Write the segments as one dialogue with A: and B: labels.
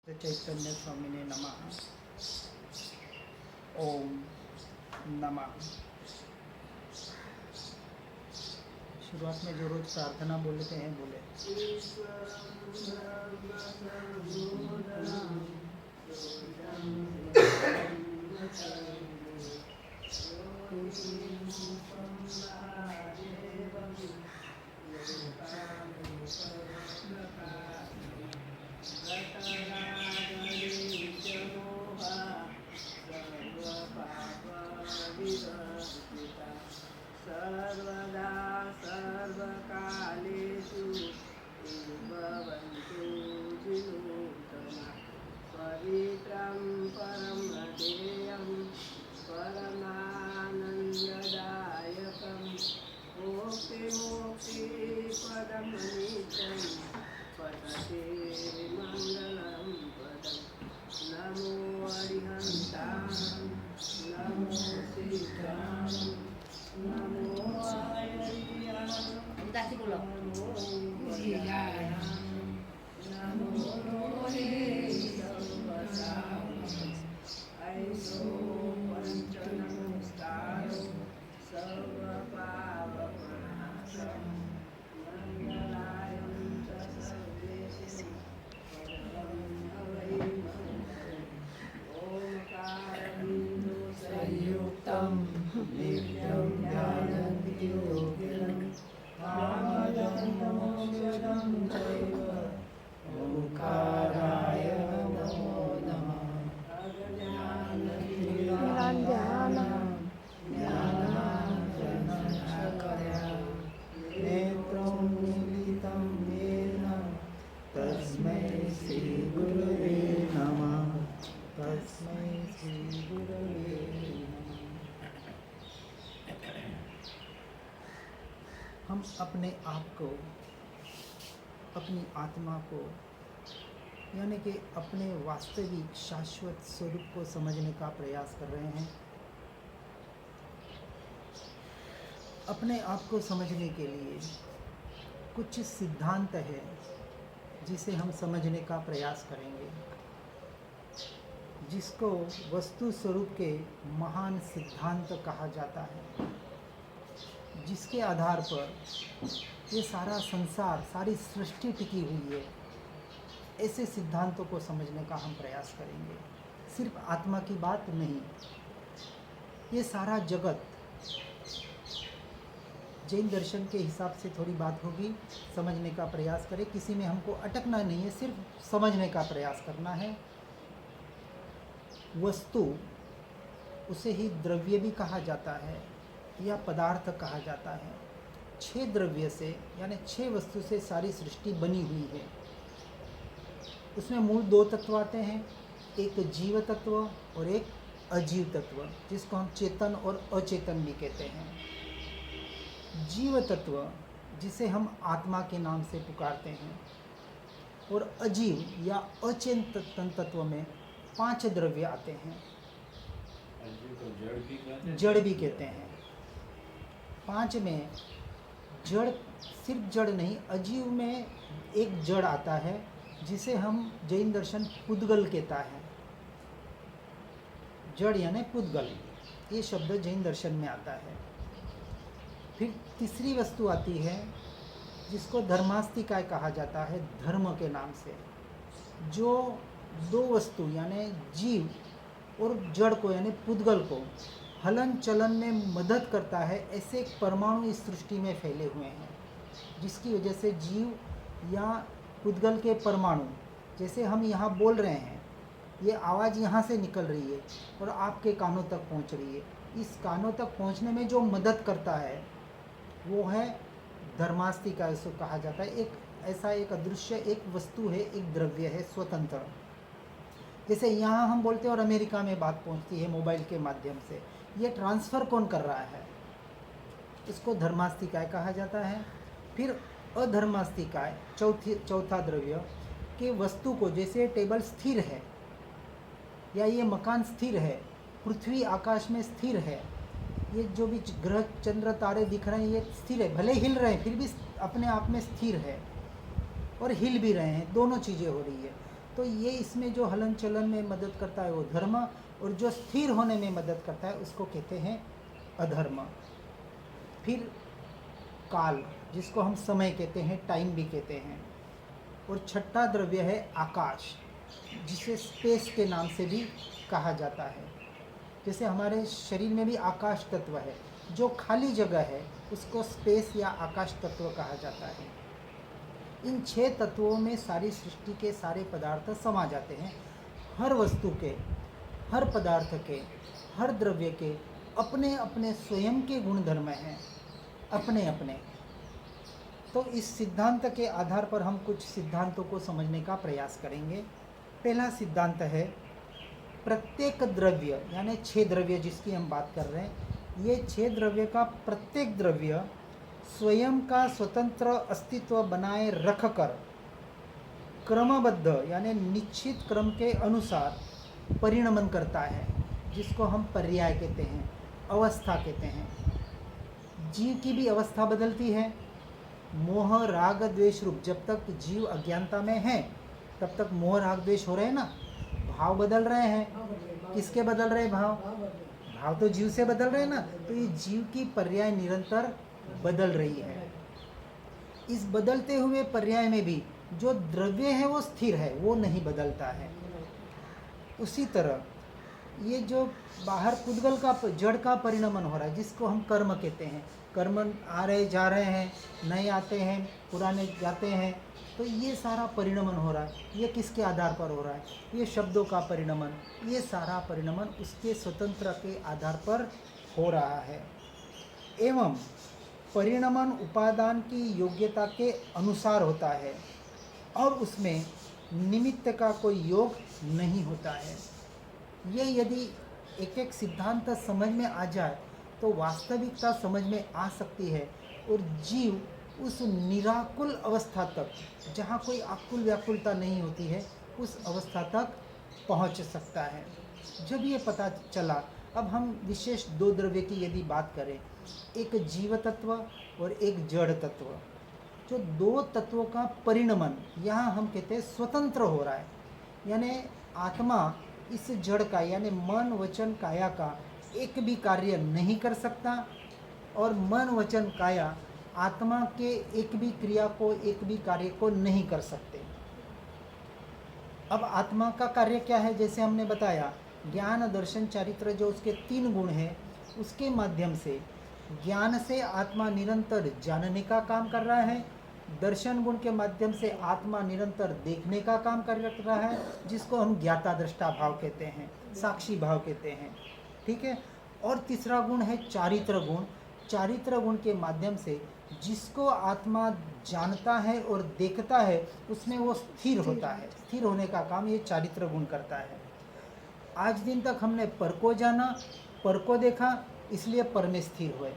A: चैतन्य स्वामिने नमः। ओम नमः। शुरुआत में जो रोज प्रार्थना बोलते हैं बोले।
B: सर्वदा सर्वकालेषु भवन्तु विनूतना पवित्रं परं हृदयं परमानन्ददायकं मोक्षिपदमनित्यं पठते मङ्गलं पदं नमो अरिहन्तां नमो सीतां नमो
C: दासी बोलो
B: नमो ऐसो पंचनमस्कारो सर्वपापप्रणाशं मङ्गलायं च सर्वेषु ओंकारबिन्दु संयुक्तं नित्यं ज्ञानयोगिनं कामदं मोक्षदं चैव ओंकाराय नमो नमः। ज्ञानाञ्जनशलाकया नेत्रं मिलितं येन तस्मै श्रीगुरवे नमः।
A: तस्मै श्री गुरवे नमः। हम अपने आप को, अपनी आत्मा को, यानी कि अपने वास्तविक शाश्वत स्वरूप को समझने का प्रयास कर रहे हैं। अपने आप को समझने के लिए कुछ सिद्धांत है जिसे हम समझने का प्रयास करेंगे, जिसको वस्तु स्वरूप के महान सिद्धांत कहा जाता है, जिसके आधार पर ये सारा संसार, सारी सृष्टि टिकी हुई है। ऐसे सिद्धांतों को समझने का हम प्रयास करेंगे। सिर्फ आत्मा की बात नहीं, ये सारा जगत जैन दर्शन के हिसाब से थोड़ी बात होगी, समझने का प्रयास करें। किसी में हमको अटकना नहीं है, सिर्फ समझने का प्रयास करना है। वस्तु, उसे ही द्रव्य भी कहा जाता है या पदार्थ कहा जाता है। 6 द्रव्य से यानी 6 वस्तु से सारी सृष्टि बनी हुई है। उसमें मूल 2 तत्व आते हैं, एक जीव तत्व और एक अजीव तत्व, जिसको हम चेतन और अचेतन भी कहते हैं। जीव तत्व जिसे हम आत्मा के नाम से पुकारते हैं, और अजीव या अचेतन तत्व में 5 द्रव्य आते हैं। जड़ भी कहते हैं। 5 में जड़, सिर्फ जड़ नहीं, अजीव में एक जड़ आता है जिसे हम जैन दर्शन पुद्गल कहता है। जड़ यानी पुद्गल, ये शब्द जैन दर्शन में आता है। फिर तीसरी वस्तु आती है जिसको धर्मास्तिकाय कहा जाता है, धर्म के नाम से, जो 2 वस्तु यानी जीव और जड़ को यानी पुद्गल को हलन चलन में मदद करता है। ऐसे परमाणु इस सृष्टि में फैले हुए हैं, जिसकी वजह से जीव या पुद्गल के परमाणु, जैसे हम यहाँ बोल रहे हैं, ये आवाज़ यहाँ से निकल रही है और आपके कानों तक पहुँच रही है। इस कानों तक पहुँचने में जो मदद करता है वो है धर्मास्तिका, इसको कहा जाता है। एक ऐसा एक अदृश्य, एक वस्तु है, एक द्रव्य है स्वतंत्र। जैसे यहाँ हम बोलते हैं और अमेरिका में बात पहुँचती है मोबाइल के माध्यम से, ये ट्रांसफ़र कौन कर रहा है, इसको धर्मास्तिकाय कहा जाता है। फिर अधर्मास्तिकाय, चौथा द्रव्य कि वस्तु को, जैसे टेबल स्थिर है या ये मकान स्थिर है, पृथ्वी आकाश में स्थिर है, ये जो भी ग्रह चंद्र तारे दिख रहे हैं ये स्थिर है, भले हिल रहे हैं फिर भी अपने आप में स्थिर है, और हिल भी रहे हैं, दोनों चीज़ें हो रही है। तो ये इसमें जो हलन चलन में मदद करता है वो धर्म, और जो स्थिर होने में मदद करता है उसको कहते हैं अधर्म। फिर काल, जिसको हम समय कहते हैं, टाइम भी कहते हैं। और छठा द्रव्य है आकाश, जिसे स्पेस के नाम से भी कहा जाता है। जैसे हमारे शरीर में भी आकाश तत्व है, जो खाली जगह है उसको स्पेस या आकाश तत्व कहा जाता है। इन 6 तत्वों में सारी सृष्टि के सारे पदार्थ समा जाते हैं। हर वस्तु के, हर पदार्थ के, हर द्रव्य के अपने अपने स्वयं के गुण धर्म हैं, अपने अपने। तो इस सिद्धांत के आधार पर हम कुछ सिद्धांतों को समझने का प्रयास करेंगे। पहला सिद्धांत है प्रत्येक द्रव्य, यानी 6 द्रव्य जिसकी हम बात कर रहे हैं, ये 6 द्रव्य का प्रत्येक द्रव्य स्वयं का स्वतंत्र अस्तित्व बनाए रखकर क्रमबद्ध यानी निश्चित क्रम के अनुसार परिणमन करता है, जिसको हम पर्याय कहते हैं, अवस्था कहते हैं। जीव की भी अवस्था बदलती है। मोह राग द्वेष रूप, जब तक जीव अज्ञानता में है तब तक मोह राग द्वेष हो रहे हैं ना, भाव बदल रहे हैं। किसके बदल रहे हैं भाव? भाव तो जीव से बदल रहे हैं ना। तो ये जीव की पर्याय निरंतर बदल रही है। इस बदलते हुए पर्याय में भी जो द्रव्य है वो स्थिर है, वो नहीं बदलता है। उसी तरह ये जो बाहर पुद्गल का, जड़ का परिणमन हो रहा है, जिसको हम कर्म कहते हैं, कर्म आ रहे जा रहे हैं, नए आते हैं, पुराने जाते हैं, तो ये सारा परिणमन हो रहा है। ये किसके आधार पर हो रहा है? ये शब्दों का परिणमन, ये सारा परिणमन उसके स्वतंत्र के आधार पर हो रहा है। एवं परिणमन उपादान की योग्यता के अनुसार होता है और उसमें निमित्त का कोई योग नहीं होता है। ये यदि एक एक सिद्धांत समझ में आ जाए तो वास्तविकता समझ में आ सकती है, और जीव उस निराकुल अवस्था तक, जहाँ कोई आकुल व्याकुलता नहीं होती है, उस अवस्था तक पहुँच सकता है। जब ये पता चला, अब हम विशेष 2 द्रव्य की यदि बात करें, एक जीव तत्व और एक जड़ तत्व, जो 2 तत्वों का परिणमन यहाँ हम कहते हैं स्वतंत्र हो रहा है। यानी आत्मा इस जड़ का, यानी मन वचन काया का एक भी कार्य नहीं कर सकता, और मन वचन काया आत्मा के एक भी क्रिया को, एक भी कार्य को नहीं कर सकते। अब आत्मा का कार्य क्या है? जैसे हमने बताया, ज्ञान दर्शन चारित्र, जो उसके 3 गुण हैं, उसके माध्यम से, ज्ञान से आत्मा निरंतर जानने का काम कर रहा है, दर्शन गुण के माध्यम से आत्मा निरंतर देखने का काम कर रहा है, जिसको हम ज्ञाता दृष्टा भाव कहते हैं, साक्षी भाव कहते हैं। ठीक है। और तीसरा गुण है चारित्र गुण। चारित्र गुण के माध्यम से जिसको आत्मा जानता है और देखता है, उसमें वो स्थिर होता है। स्थिर होने का काम ये चारित्र गुण करता है। आज दिन तक हमने पर को जाना, पर को देखा, इसलिए पर में स्थिर हुए।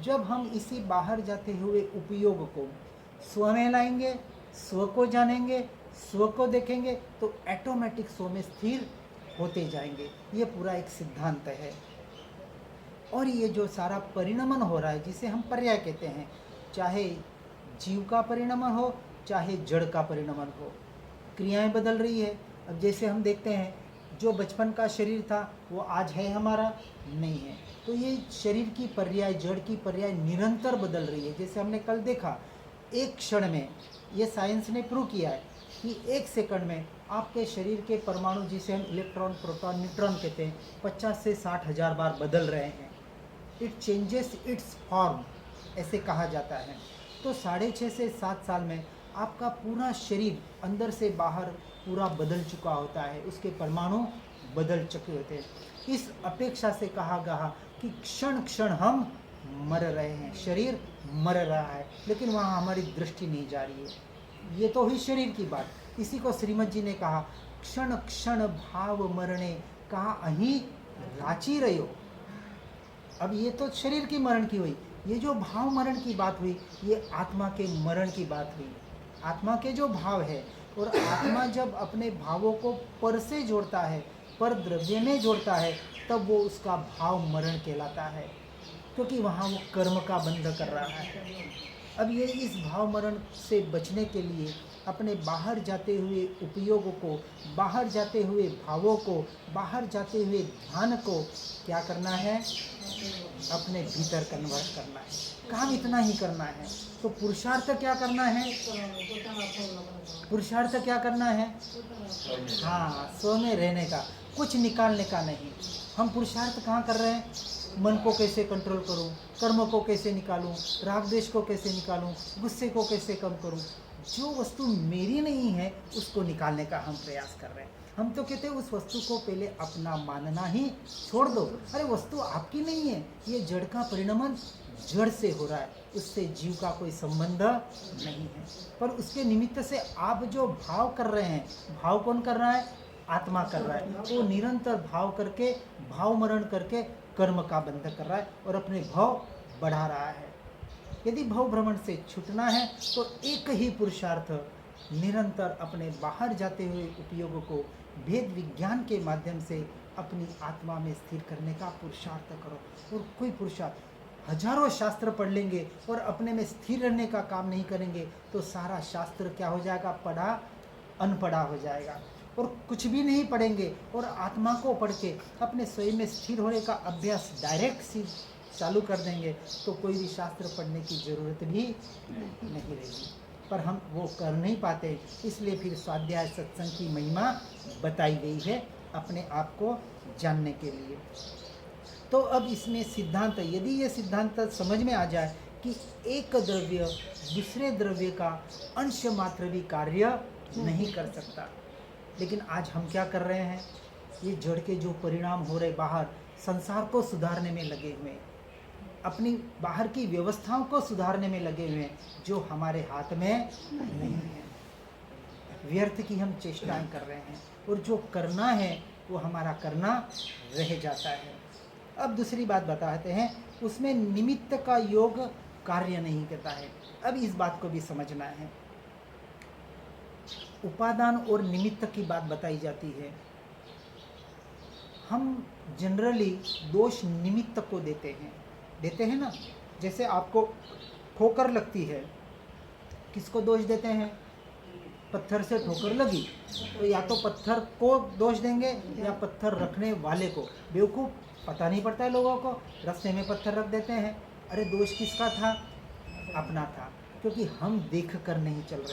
A: जब हम इसी बाहर जाते हुए उपयोग को स्व में लाएंगे, स्व को जानेंगे, स्व को देखेंगे, तो ऑटोमेटिक स्व में स्थिर होते जाएंगे। ये पूरा एक सिद्धांत है। और ये जो सारा परिणमन हो रहा है, जिसे हम पर्याय कहते हैं, चाहे जीव का परिणमन हो, चाहे जड़ का परिणमन हो, क्रियाएं बदल रही है। अब जैसे हम देखते हैं, जो बचपन का शरीर था वो आज है हमारा नहीं है, तो ये शरीर की पर्याय, जड़ की पर्याय निरंतर बदल रही है। जैसे हमने कल देखा, एक क्षण में, ये साइंस ने प्रूव किया है कि 1 सेकंड में आपके शरीर के परमाणु, जिसे हम इलेक्ट्रॉन, प्रोटॉन, न्यूट्रॉन कहते हैं, 50 से 60 हज़ार बार बदल रहे हैं। इट चेंजेस इट्स फॉर्म, ऐसे कहा जाता है। तो 6.5 से 7 साल में आपका पूरा शरीर अंदर से बाहर पूरा बदल चुका होता है, उसके परमाणु बदल चुके होते हैं। इस अपेक्षा से कहा गया कि क्षण क्षण हम मर रहे हैं, शरीर मर रहा है, लेकिन वहाँ हमारी दृष्टि नहीं जा रही है। ये तो हुई शरीर की बात। इसी को श्रीमद जी ने कहा, क्षण क्षण भाव मरणे कहा अहीं राची रहे हो। अब ये तो शरीर की मरण की हुई, ये जो भाव मरण की बात हुई, ये आत्मा के मरण की बात हुई। आत्मा के जो भाव है, और आत्मा जब अपने भावों को पर से जोड़ता है, पर द्रव्य में जोड़ता है, तब वो उसका भाव मरण कहलाता है, क्योंकि वहाँ वो कर्म का बंध कर रहा है। अब ये इस भाव मरण से बचने के लिए अपने बाहर जाते हुए उपयोग को, बाहर जाते हुए भावों को, बाहर जाते हुए ध्यान को क्या करना है? अपने भीतर कन्वर्ट करना है। काम इतना ही करना है। तो पुरुषार्थ क्या करना है? पुरुषार्थ क्या करना है? हाँ, स्व में रहने का, कुछ निकालने का नहीं। हम पुरुषार्थ कहाँ कर रहे हैं? मन को कैसे कंट्रोल करूं, कर्म को कैसे निकालूं, राग द्वेष को कैसे निकालूं, गुस्से को कैसे कम करूं। जो वस्तु मेरी नहीं है उसको निकालने का हम प्रयास कर रहे हैं। हम तो कहते हैं उस वस्तु को पहले अपना मानना ही छोड़ दो। अरे वस्तु आपकी नहीं है, ये जड़ का परिणमन जड़ से हो रहा है, उससे जीव का कोई संबंध नहीं है। पर उसके निमित्त से आप जो भाव कर रहे हैं, भाव कौन कर रहा है? आत्मा कर रहा है। वो निरंतर भाव करके, भाव मरण करके कर्म का बंध कर रहा है और अपने भाव बढ़ा रहा है। यदि भाव भ्रमण से छूटना है तो एक ही पुरुषार्थ, निरंतर अपने बाहर जाते हुए उपयोग को भेद विज्ञान के माध्यम से अपनी आत्मा में स्थिर करने का पुरुषार्थ करो। और कोई पुरुषार्थ, हजारों शास्त्र पढ़ लेंगे और अपने में स्थिर रहने का काम नहीं करेंगे तो सारा शास्त्र क्या हो जाएगा? पढ़ा अनपढ़ा हो जाएगा। और कुछ भी नहीं पढ़ेंगे और आत्मा को पढ़ के अपने स्वयं में स्थिर होने का अभ्यास डायरेक्ट चालू कर देंगे तो कोई भी शास्त्र पढ़ने की जरूरत भी नहीं रहेगी। पर हम वो कर नहीं पाते, इसलिए फिर स्वाध्याय सत्संग की महिमा बताई गई है अपने आप को जानने के लिए। तो अब इसमें सिद्धांत, यदि ये सिद्धांत समझ में आ जाए कि एक द्रव्य दूसरे द्रव्य का अंश मात्र भी कार्य नहीं कर सकता, लेकिन आज हम क्या कर रहे हैं? ये जड़ के जो परिणाम हो रहे बाहर, संसार को सुधारने में लगे हुए हैं, अपनी बाहर की व्यवस्थाओं को सुधारने में लगे हुए हैं, जो हमारे हाथ में नहीं है। व्यर्थ की हम चेष्टाएं कर रहे हैं और जो करना है वो हमारा करना रह जाता है। अब दूसरी बात बताते हैं, उसमें निमित्त का योग कार्य नहीं करता है। अब इस बात को भी समझना है। उपादान और निमित्त की बात बताई जाती है। हम जनरली दोष निमित्त को देते हैं ना। जैसे आपको ठोकर लगती है, किसको दोष देते हैं? पत्थर से ठोकर लगी तो या तो पत्थर को दोष देंगे या पत्थर रखने वाले को। बेवकूफ़, पता नहीं पड़ता है लोगों को, रास्ते में पत्थर रख देते हैं। अरे दोष किसका था? अपना था, क्योंकि हम देख कर नहीं चल रहे